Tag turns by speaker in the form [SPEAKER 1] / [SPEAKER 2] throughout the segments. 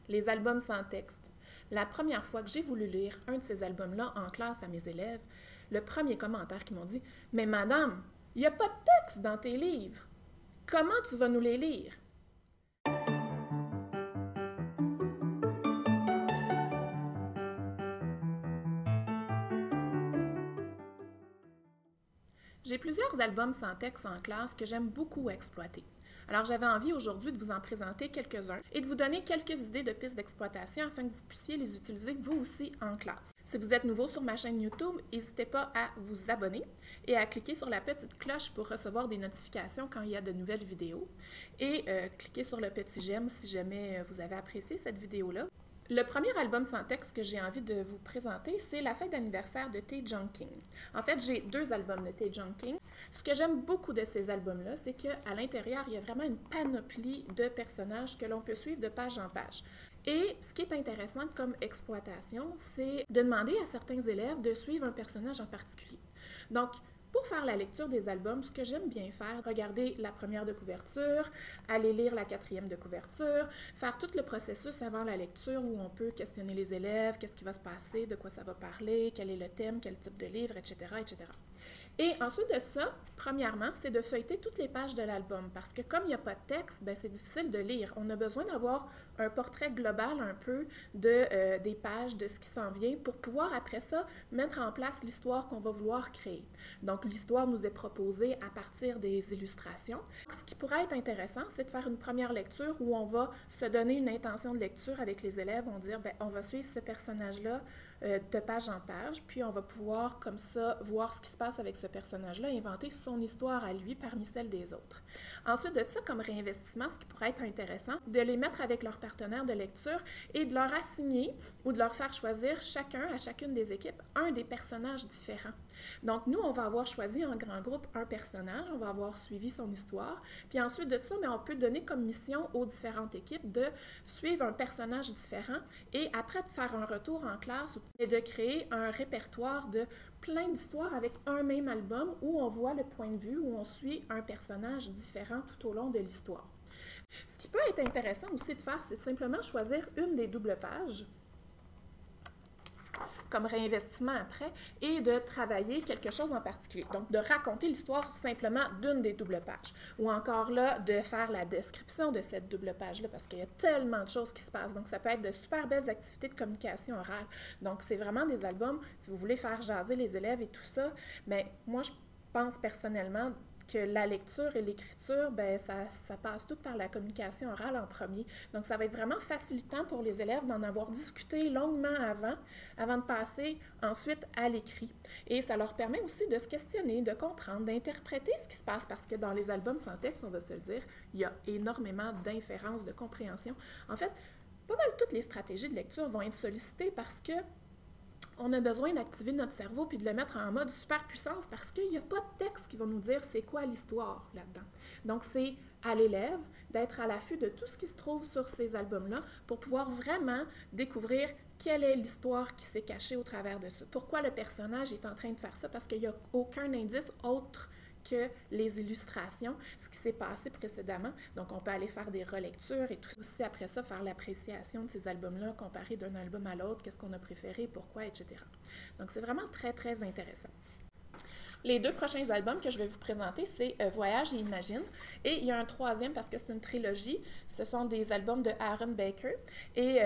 [SPEAKER 1] les albums sans texte. La première fois que j'ai voulu lire un de ces albums-là en classe à mes élèves, le premier commentaire qu'ils m'ont dit: Mais madame, il n'y a pas de texte dans tes livres. Comment tu vas nous les lire? J'ai plusieurs albums sans texte en classe que j'aime beaucoup exploiter. Alors j'avais envie aujourd'hui de vous en présenter quelques-uns et de vous donner quelques idées de pistes d'exploitation afin que vous puissiez les utiliser vous aussi en classe. Si vous êtes nouveau sur ma chaîne YouTube, n'hésitez pas à vous abonner et à cliquer sur la petite cloche pour recevoir des notifications quand il y a de nouvelles vidéos et cliquez sur le petit j'aime si jamais vous avez apprécié cette vidéo-là. Le premier album sans texte que j'ai envie de vous présenter, c'est La fête d'anniversaire de Tae Jung King. En fait, j'ai deux albums de Tae Jung King. Ce que j'aime beaucoup de ces albums-là, c'est qu'à l'intérieur, il y a vraiment une panoplie de personnages que l'on peut suivre de page en page. Et ce qui est intéressant comme exploitation, c'est de demander à certains élèves de suivre un personnage en particulier. Donc, pour faire la lecture des albums, ce que j'aime bien faire, regarder la première de couverture, aller lire la quatrième de couverture, faire tout le processus avant la lecture où on peut questionner les élèves, qu'est-ce qui va se passer, de quoi ça va parler, quel est le thème, quel type de livre, etc., etc. Et ensuite de ça, premièrement, c'est de feuilleter toutes les pages de l'album parce que comme il n'y a pas de texte, ben, c'est difficile de lire. On a besoin d'avoir un portrait global un peu des pages, de ce qui s'en vient pour pouvoir après ça mettre en place l'histoire qu'on va vouloir créer. Donc l'histoire nous est proposée à partir des illustrations. Ce qui pourrait être intéressant, c'est de faire une première lecture où on va se donner une intention de lecture avec les élèves. On va dire, ben, on va suivre ce personnage-là de page en page, puis on va pouvoir comme ça voir ce qui se passe avec ce personnage-là, inventer son histoire à lui parmi celle des autres. Ensuite de ça, comme réinvestissement, ce qui pourrait être intéressant, de les mettre avec leurs partenaires de lecture et de leur assigner ou de leur faire choisir chacun à chacune des équipes un des personnages différents. Donc nous, on va avoir choisi en grand groupe un personnage, on va avoir suivi son histoire, puis ensuite de ça, mais on peut donner comme mission aux différentes équipes de suivre un personnage différent et après de faire un retour en classe et de créer un répertoire de plein d'histoires avec un même album où on voit le point de vue, où on suit un personnage différent tout au long de l'histoire. Ce qui peut être intéressant aussi de faire, c'est simplement choisir une des doubles pages comme réinvestissement après et de travailler quelque chose en particulier. Donc, de raconter l'histoire simplement d'une des doubles pages. Ou encore là, de faire la description de cette double page-là parce qu'il y a tellement de choses qui se passent. Donc, ça peut être de super belles activités de communication orale. Donc, c'est vraiment des albums, si vous voulez faire jaser les élèves et tout ça, mais moi, je pense personnellement que la lecture et l'écriture, ben, ça passe tout par la communication orale en premier. Donc, ça va être vraiment facilitant pour les élèves d'en avoir discuté longuement avant de passer ensuite à l'écrit. Et ça leur permet aussi de se questionner, de comprendre, d'interpréter ce qui se passe parce que dans les albums sans texte, on va se le dire, il y a énormément d'inférences, de compréhension. En fait, pas mal toutes les stratégies de lecture vont être sollicitées parce que on a besoin d'activer notre cerveau puis de le mettre en mode superpuissance parce qu'il n'y a pas de texte qui va nous dire c'est quoi l'histoire là-dedans. Donc, c'est à l'élève d'être à l'affût de tout ce qui se trouve sur ces albums-là pour pouvoir vraiment découvrir quelle est l'histoire qui s'est cachée au travers de ça. Pourquoi le personnage est en train de faire ça? Parce qu'il n'y a aucun indice autre que les illustrations, ce qui s'est passé précédemment. Donc, on peut aller faire des relectures et tout aussi après ça, faire l'appréciation de ces albums-là, comparer d'un album à l'autre, qu'est-ce qu'on a préféré, pourquoi, etc. Donc, c'est vraiment très, très intéressant. Les deux prochains albums que je vais vous présenter, c'est Voyage et Imagine. Et il y a un troisième parce que c'est une trilogie. Ce sont des albums de Aaron Baker. Et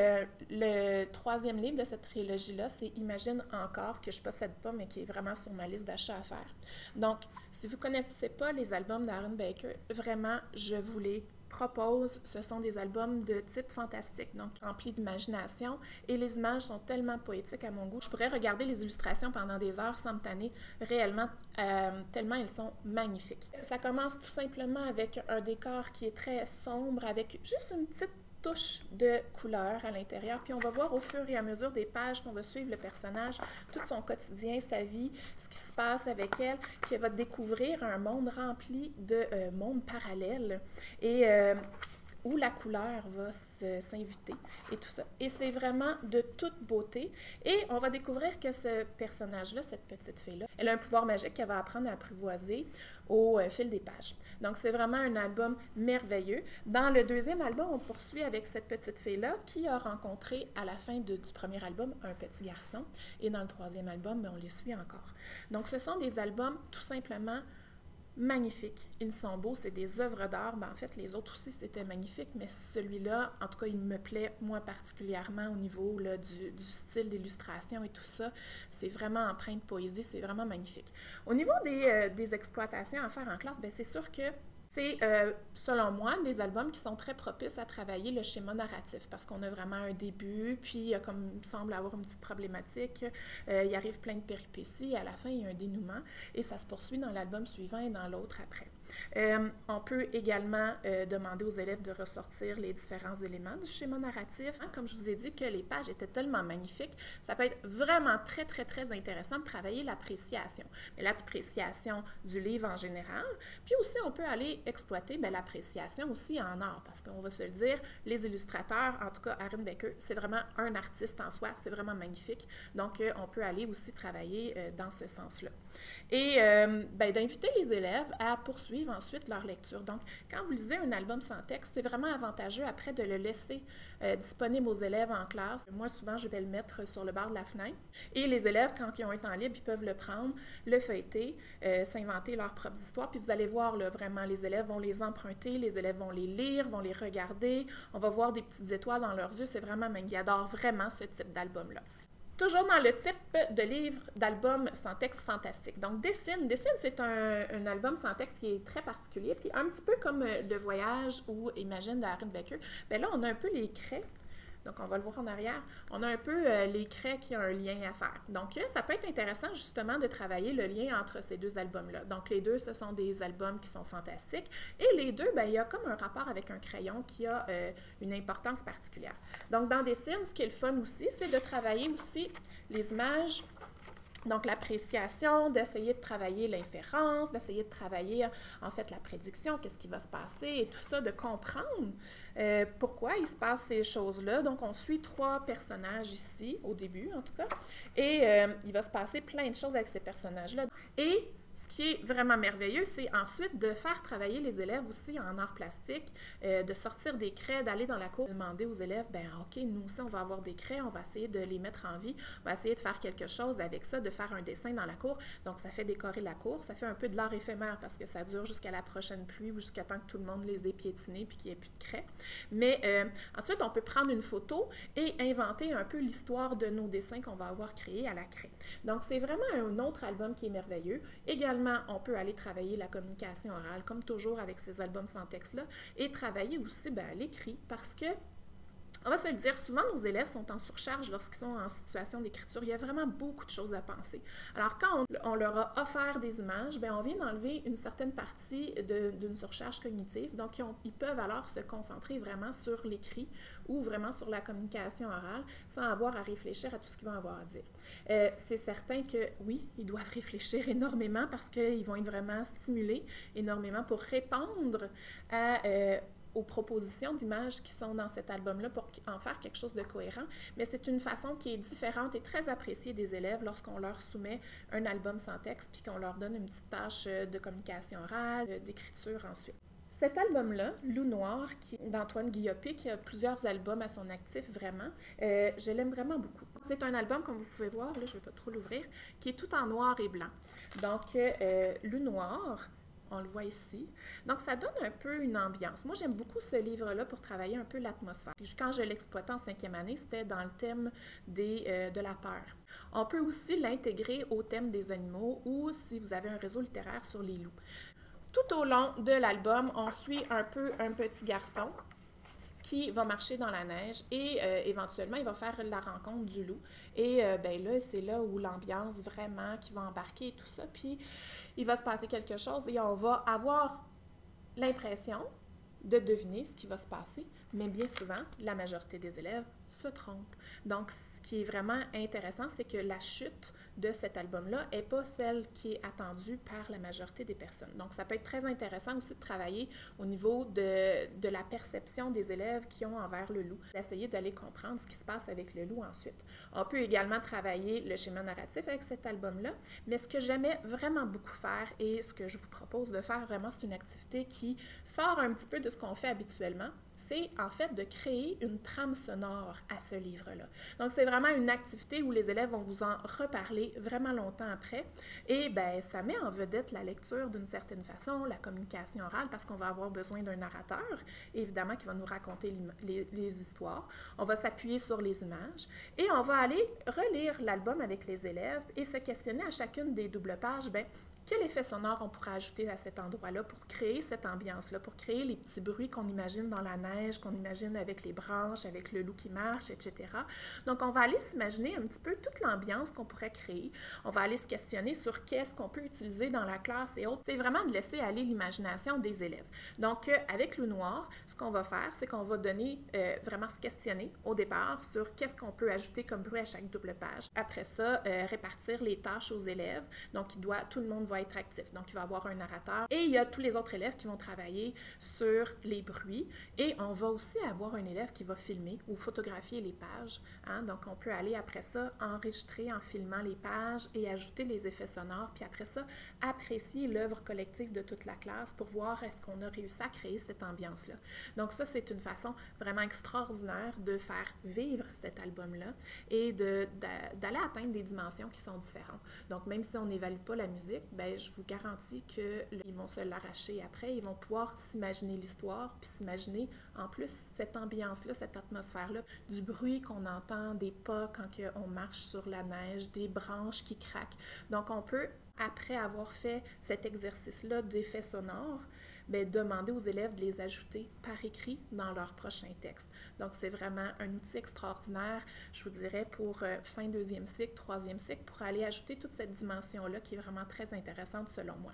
[SPEAKER 1] le troisième livre de cette trilogie-là, c'est Imagine encore, que je ne possède pas, mais qui est vraiment sur ma liste d'achats à faire. Donc, si vous ne connaissez pas les albums d'Aaron Baker, vraiment, je vous les propose, ce sont des albums de type fantastique, donc remplis d'imagination, et les images sont tellement poétiques à mon goût. Je pourrais regarder les illustrations pendant des heures sans me tanner, réellement, tellement elles sont magnifiques. Ça commence tout simplement avec un décor qui est très sombre, avec juste une petite touche de couleur à l'intérieur. Puis on va voir au fur et à mesure des pages qu'on va suivre le personnage, tout son quotidien, sa vie, ce qui se passe avec elle, puis elle va découvrir un monde rempli de mondes parallèles. Et où la couleur va s'inviter et tout ça. Et c'est vraiment de toute beauté. Et on va découvrir que ce personnage-là, cette petite fille-là, elle a un pouvoir magique qu'elle va apprendre à apprivoiser au fil des pages. Donc, c'est vraiment un album merveilleux. Dans le deuxième album, on poursuit avec cette petite fille-là qui a rencontré à la fin du premier album un petit garçon. Et dans le troisième album, on les suit encore. Donc, ce sont des albums tout simplement magnifiques. Ils sont beaux, c'est des œuvres d'art. En fait, les autres aussi, c'était magnifique, mais celui-là, en tout cas, il me plaît, moi, particulièrement au niveau là, du style d'illustration et tout ça. C'est vraiment empreint de poésie, c'est vraiment magnifique. Au niveau des exploitations à faire en classe, bien, c'est sûr que c'est, selon moi, des albums qui sont très propices à travailler le schéma narratif parce qu'on a vraiment un début, puis comme il semble avoir une petite problématique, il arrive plein de péripéties, et à la fin, il y a un dénouement et ça se poursuit dans l'album suivant et dans l'autre après. On peut également demander aux élèves de ressortir les différents éléments du schéma narratif. Comme je vous ai dit que les pages étaient tellement magnifiques, ça peut être vraiment très, très, très intéressant de travailler l'appréciation. L'appréciation du livre en général, puis aussi on peut aller exploiter l'appréciation aussi en art, parce qu'on va se le dire, les illustrateurs, en tout cas Aaron Becker, c'est vraiment un artiste en soi, c'est vraiment magnifique. Donc, on peut aller aussi travailler dans ce sens-là. Et d'inviter les élèves à poursuivre ensuite leur lecture. Donc, quand vous lisez un album sans texte, c'est vraiment avantageux après de le laisser disponible aux élèves en classe. Moi, souvent, je vais le mettre sur le bord de la fenêtre. Et les élèves, quand ils ont un temps libre, ils peuvent le prendre, le feuilleter, s'inventer leurs propres histoires. Puis vous allez voir, là, vraiment, les élèves vont les emprunter, les élèves vont les lire, vont les regarder. On va voir des petites étoiles dans leurs yeux. C'est vraiment magnifique. Ils adorent vraiment ce type d'album-là. Toujours dans le type de livre, d'album sans texte fantastique. Donc, Dessine. Dessine, c'est un album sans texte qui est très particulier. Puis, un petit peu comme Le Voyage ou Imagine de Aaron Becker, bien là, on a un peu les craies. Donc, on va le voir en arrière. On a un peu les craies qui ont un lien à faire. Donc, ça peut être intéressant justement de travailler le lien entre ces deux albums-là. Donc, les deux, ce sont des albums qui sont fantastiques. Et les deux, bien, il y a comme un rapport avec un crayon qui a une importance particulière. Donc, dans Dessine, ce qui est le fun aussi, c'est de travailler aussi les images. Donc, l'appréciation, d'essayer de travailler l'inférence, d'essayer de travailler, en fait, la prédiction, qu'est-ce qui va se passer et tout ça, de comprendre pourquoi il se passe ces choses-là. Donc, on suit 3 personnages ici, au début, en tout cas, et il va se passer plein de choses avec ces personnages-là. Et ce qui est vraiment merveilleux, c'est ensuite de faire travailler les élèves aussi en art plastique, de sortir des craies, d'aller dans la cour, demander aux élèves, bien, OK, nous aussi, on va avoir des craies, on va essayer de les mettre en vie, on va essayer de faire quelque chose avec ça, de faire un dessin dans la cour. Donc, ça fait décorer la cour, ça fait un peu de l'art éphémère parce que ça dure jusqu'à la prochaine pluie ou jusqu'à temps que tout le monde les ait piétinés puis qu'il n'y ait plus de craies. Mais ensuite, on peut prendre une photo et inventer un peu l'histoire de nos dessins qu'on va avoir créés à la craie. Donc, c'est vraiment un autre album qui est merveilleux. Également, on peut aller travailler la communication orale, comme toujours avec ces albums sans texte-là, et travailler aussi l'écrit, parce que on va se le dire, souvent nos élèves sont en surcharge lorsqu'ils sont en situation d'écriture. Il y a vraiment beaucoup de choses à penser. Alors, quand on leur a offert des images, bien, on vient d'enlever une certaine partie d'une surcharge cognitive. Donc, ils peuvent alors se concentrer vraiment sur l'écrit ou vraiment sur la communication orale sans avoir à réfléchir à tout ce qu'ils vont avoir à dire. C'est certain que, oui, ils doivent réfléchir énormément parce qu'ils vont être vraiment stimulés énormément pour répondre aux propositions d'images qui sont dans cet album-là pour en faire quelque chose de cohérent, mais c'est une façon qui est différente et très appréciée des élèves lorsqu'on leur soumet un album sans texte puis qu'on leur donne une petite tâche de communication orale, d'écriture ensuite. Cet album-là, Loup Noir, d'Antoine Guillopé, qui a plusieurs albums à son actif vraiment, je l'aime vraiment beaucoup. C'est un album, comme vous pouvez voir, là je ne vais pas trop l'ouvrir, qui est tout en noir et blanc. Donc, Loup Noir, on le voit ici. Donc, ça donne un peu une ambiance. Moi, j'aime beaucoup ce livre-là pour travailler un peu l'atmosphère. Quand je l'exploitais en 5e année, c'était dans le thème de la peur. On peut aussi l'intégrer au thème des animaux ou si vous avez un réseau littéraire sur les loups. Tout au long de l'album, on suit un peu un petit garçon qui va marcher dans la neige et éventuellement, il va faire la rencontre du loup. Et ben là, c'est là où l'ambiance vraiment qui va embarquer et tout ça. Puis, il va se passer quelque chose et on va avoir l'impression de deviner ce qui va se passer, Mais bien souvent, la majorité des élèves se trompent. Donc, ce qui est vraiment intéressant, c'est que la chute de cet album-là n'est pas celle qui est attendue par la majorité des personnes. Donc, ça peut être très intéressant aussi de travailler au niveau de la perception des élèves qui ont envers le loup, d'essayer d'aller comprendre ce qui se passe avec le loup ensuite. On peut également travailler le schéma narratif avec cet album-là, mais ce que j'aimais vraiment beaucoup faire et ce que je vous propose de faire vraiment, c'est une activité qui sort un petit peu de ce qu'on fait habituellement, c'est en fait de créer une trame sonore à ce livre-là. Donc, c'est vraiment une activité où les élèves vont vous en reparler vraiment longtemps après. Et bien, ça met en vedette la lecture d'une certaine façon, la communication orale, parce qu'on va avoir besoin d'un narrateur, évidemment, qui va nous raconter les histoires. On va s'appuyer sur les images et on va aller relire l'album avec les élèves et se questionner à chacune des doubles pages, bien, quel effet sonore on pourrait ajouter à cet endroit-là pour créer cette ambiance-là, pour créer les petits bruits qu'on imagine dans la neige, qu'on imagine avec les branches, avec le loup qui marche, etc. Donc, on va aller s'imaginer un petit peu toute l'ambiance qu'on pourrait créer. On va aller se questionner sur qu'est-ce qu'on peut utiliser dans la classe et autres. C'est vraiment de laisser aller l'imagination des élèves. Donc, avec Loup Noir, ce qu'on va faire, c'est qu'on va donner, vraiment se questionner au départ sur qu'est-ce qu'on peut ajouter comme bruit à chaque double page. Après ça, répartir les tâches aux élèves. Donc, tout le monde va être actif. Donc, il va y avoir un narrateur et il y a tous les autres élèves qui vont travailler sur les bruits et on va aussi avoir un élève qui va filmer ou photographier les pages. Hein? Donc, on peut aller après ça enregistrer en filmant les pages et ajouter les effets sonores, puis après ça, apprécier l'œuvre collective de toute la classe pour voir est-ce qu'on a réussi à créer cette ambiance-là. Donc, ça, c'est une façon vraiment extraordinaire de faire vivre cet album-là et d'aller atteindre des dimensions qui sont différentes. Donc, même si on n'évalue pas la musique, bien, je vous garantis qu'ils vont se l'arracher après. Ils vont pouvoir s'imaginer l'histoire, puis s'imaginer en plus cette ambiance-là, cette atmosphère-là, du bruit qu'on entend, des pas quand on marche sur la neige, des branches qui craquent. Donc, on peut, après avoir fait cet exercice-là d'effets sonores, bien, demander aux élèves de les ajouter par écrit dans leur prochain texte. Donc, c'est vraiment un outil extraordinaire, je vous dirais, pour fin deuxième cycle, troisième cycle, pour aller ajouter toute cette dimension-là qui est vraiment très intéressante selon moi.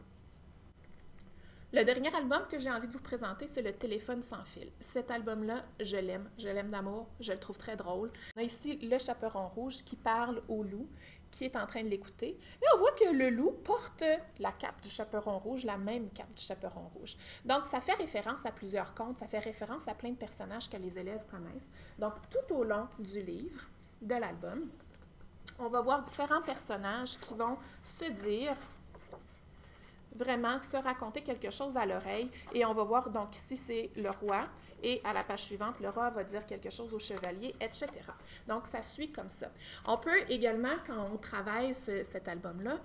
[SPEAKER 1] Le dernier album que j'ai envie de vous présenter, c'est Le téléphone sans fil. Cet album-là, je l'aime d'amour, je le trouve très drôle. On a ici le chaperon rouge qui parle au loup, qui est en train de l'écouter. Et on voit que le loup porte la cape du chaperon rouge, la même cape du chaperon rouge. Donc, ça fait référence à plusieurs contes, ça fait référence à plein de personnages que les élèves connaissent. Donc, tout au long du livre, de l'album, on va voir différents personnages qui vont se dire vraiment se raconter quelque chose à l'oreille. Et on va voir, donc ici, c'est le roi. Et à la page suivante, le roi va dire quelque chose au chevalier, etc. Donc, ça suit comme ça. On peut également, quand on travaille cet album-là,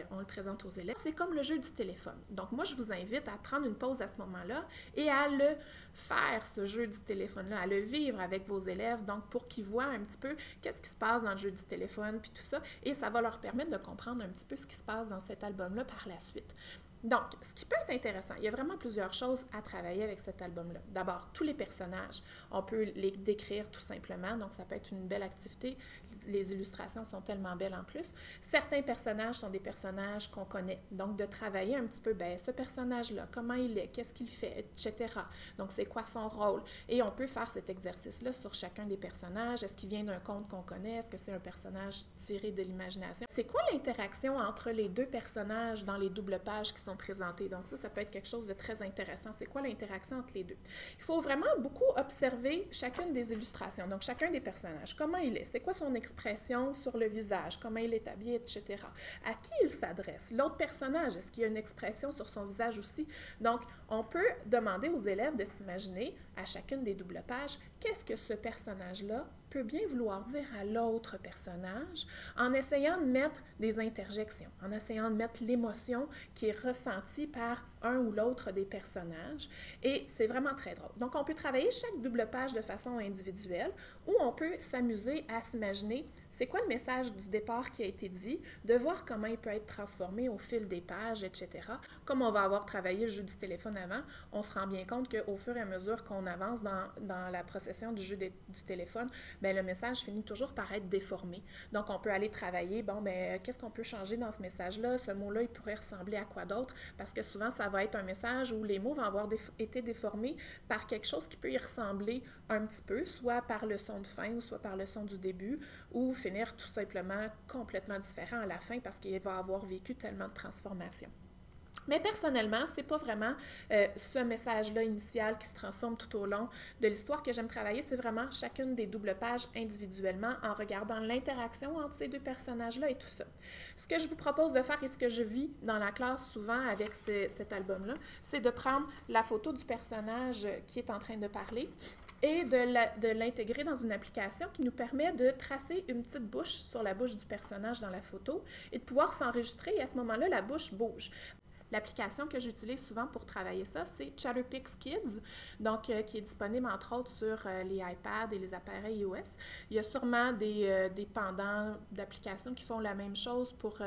[SPEAKER 1] on le présente aux élèves, c'est comme le jeu du téléphone. Donc, moi, je vous invite à prendre une pause à ce moment-là et à le faire, ce jeu du téléphone-là, à le vivre avec vos élèves, donc pour qu'ils voient un petit peu qu'est-ce qui se passe dans le jeu du téléphone, puis tout ça, et ça va leur permettre de comprendre un petit peu ce qui se passe dans cet album-là par la suite. Donc, ce qui peut être intéressant, il y a vraiment plusieurs choses à travailler avec cet album-là. D'abord, tous les personnages, on peut les décrire tout simplement, donc ça peut être une belle activité. Les illustrations sont tellement belles en plus. Certains personnages sont des personnages qu'on connaît, donc de travailler un petit peu, bien, ce personnage-là, comment il est, qu'est-ce qu'il fait, etc. Donc, c'est quoi son rôle? Et on peut faire cet exercice-là sur chacun des personnages. Est-ce qu'il vient d'un conte qu'on connaît? Est-ce que c'est un personnage tiré de l'imagination? C'est quoi l'interaction entre les deux personnages dans les doubles pages qui sont présentés? Donc ça peut être quelque chose de très intéressant. C'est quoi l'interaction entre les deux? Il faut vraiment beaucoup observer chacune des illustrations, donc chacun des personnages. Comment il est? C'est quoi son expression sur le visage? Comment il est habillé, etc. À qui il s'adresse? L'autre personnage, est-ce qu'il y a une expression sur son visage aussi? Donc, on peut demander aux élèves de s'imaginer à chacune des doubles pages qu'est-ce que ce personnage-là peut bien vouloir dire à l'autre personnage en essayant de mettre des interjections, en essayant de mettre l'émotion qui est ressentie par un ou l'autre des personnages. Et c'est vraiment très drôle. Donc, on peut travailler chaque double page de façon individuelle ou on peut s'amuser à s'imaginer c'est quoi le message du départ qui a été dit, de voir comment il peut être transformé au fil des pages, etc. Comme on va avoir travaillé le jeu du téléphone avant, on se rend bien compte qu'au fur et à mesure qu'on avance dans la procession du jeu du téléphone, bien, le message finit toujours par être déformé. Donc, on peut aller travailler, bon, bien, qu'est-ce qu'on peut changer dans ce message-là? Ce mot-là, il pourrait ressembler à quoi d'autre? Parce que souvent, ça va être un message où les mots vont avoir été déformés par quelque chose qui peut y ressembler un petit peu, soit par le son de fin ou soit par le son du début, ou finir tout simplement complètement différent à la fin parce qu'il va avoir vécu tellement de transformations. Mais personnellement, c'est pas vraiment ce message-là initial qui se transforme tout au long de l'histoire que j'aime travailler, c'est vraiment chacune des doubles pages individuellement en regardant l'interaction entre ces deux personnages-là et tout ça. Ce que je vous propose de faire et ce que je vis dans la classe souvent avec cet album-là, c'est de prendre la photo du personnage qui est en train de parler et de l'intégrer dans une application qui nous permet de tracer une petite bouche sur la bouche du personnage dans la photo et de pouvoir s'enregistrer et à ce moment-là, la bouche bouge. L'application que j'utilise souvent pour travailler ça, c'est Chatterpix Kids, donc qui est disponible entre autres sur les iPads et les appareils iOS. Il y a sûrement des pendants d'applications qui font la même chose pour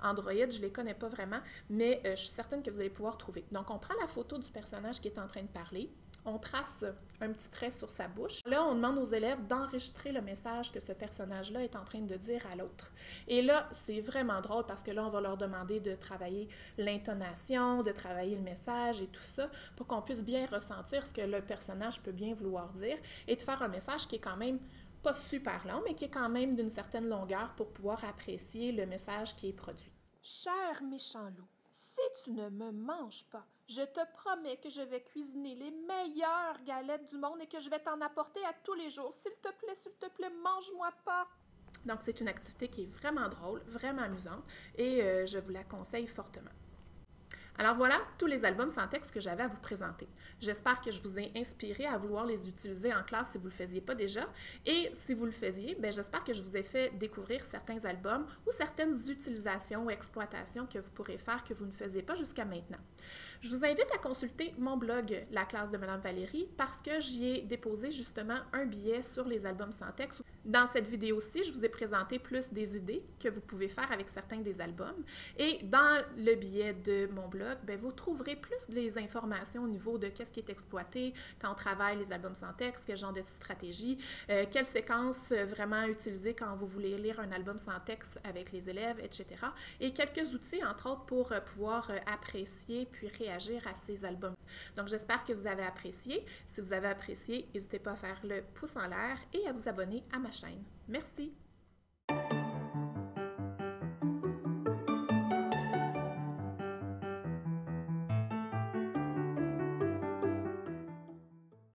[SPEAKER 1] Android, je ne les connais pas vraiment, mais je suis certaine que vous allez pouvoir trouver. Donc, on prend la photo du personnage qui est en train de parler, on trace un petit trait sur sa bouche. Là, on demande aux élèves d'enregistrer le message que ce personnage-là est en train de dire à l'autre. Et là, c'est vraiment drôle parce que là, on va leur demander de travailler l'intonation, de travailler le message et tout ça pour qu'on puisse bien ressentir ce que le personnage peut bien vouloir dire et de faire un message qui est quand même pas super long, mais qui est quand même d'une certaine longueur pour pouvoir apprécier le message qui est produit. Cher méchant loup, si tu ne me manges pas, je te promets que je vais cuisiner les meilleures galettes du monde et que je vais t'en apporter à tous les jours. S'il te plaît, mange-moi pas. Donc, c'est une activité qui est vraiment drôle, vraiment amusante et je vous la conseille fortement. Alors voilà tous les albums sans texte que j'avais à vous présenter. J'espère que je vous ai inspiré à vouloir les utiliser en classe si vous ne le faisiez pas déjà. Et si vous le faisiez, j'espère que je vous ai fait découvrir certains albums ou certaines utilisations ou exploitations que vous pourrez faire que vous ne faisiez pas jusqu'à maintenant. Je vous invite à consulter mon blog La classe de Mme Valérie parce que j'y ai déposé justement un billet sur les albums sans texte. Dans cette vidéo-ci, je vous ai présenté plus des idées que vous pouvez faire avec certains des albums. Et dans le billet de mon blog, vous trouverez plus des informations au niveau de qu'est-ce qui est exploité quand on travaille les albums sans texte, quel genre de stratégie, quelles séquences vraiment utiliser quand vous voulez lire un album sans texte avec les élèves, etc. Et quelques outils, entre autres, pour pouvoir apprécier puis réagir à ces albums. Donc, j'espère que vous avez apprécié. Si vous avez apprécié, n'hésitez pas à faire le pouce en l'air et à vous abonner à ma chaîne. Merci!